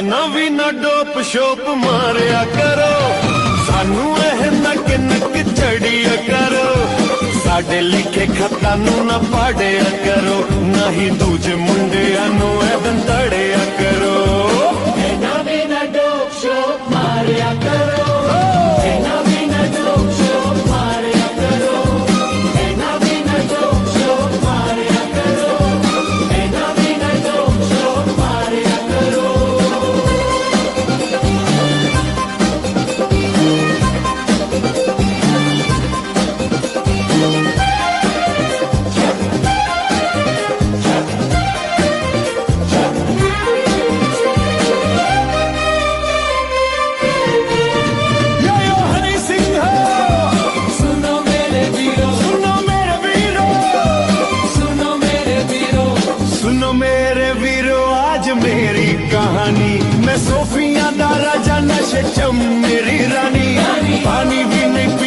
ना भी ना डोप शोप मारिया करो, सानू एह नक नक चढ़िया करो, साडे लिखे खत्ता नू ना पाड़िया करो, ना ही दूजे मुंडिया नू एदन तड़िया करो। ना भी ना डोप शोप मारिया करो, ना भी ना डोप शोप मारिया करो, ना भी ना डोप शोप मारिया करो, ना भी ना डोप शोप मारिया करो। सुनो मेरे वीरो आज मेरी कहानी, मैं सोफिया दा राजा नशे च मेरी रानी, पानी भी नहीं